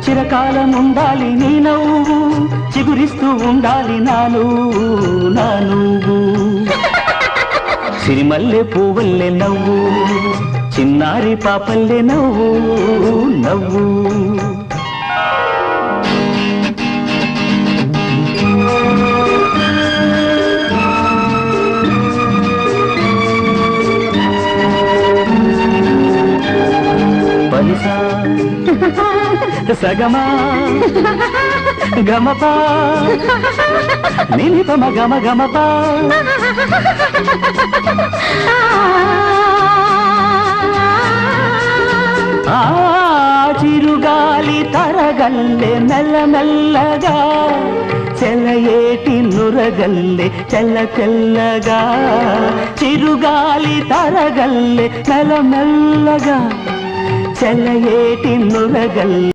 చిరకాలం ఉండాలి నీ నవ్వు, చిగురిస్తూ ఉండాలి నా నువ్వు. సిరిమల్లె పువ్వుల్లే నవ్వు, చిన్నారి పాపల్లే నవ్వు. పలిసా సగమా గమపా నిలిపమ గమపా ఆ చిరుగాలి తరగల్లే మెల్లమెల్లగా, చెలయేటి నురగల్లే తెల్లగా. చిరుగాలి తరగల్లే మెల్లమెల్లగా, చెలయేటి నురగల్లే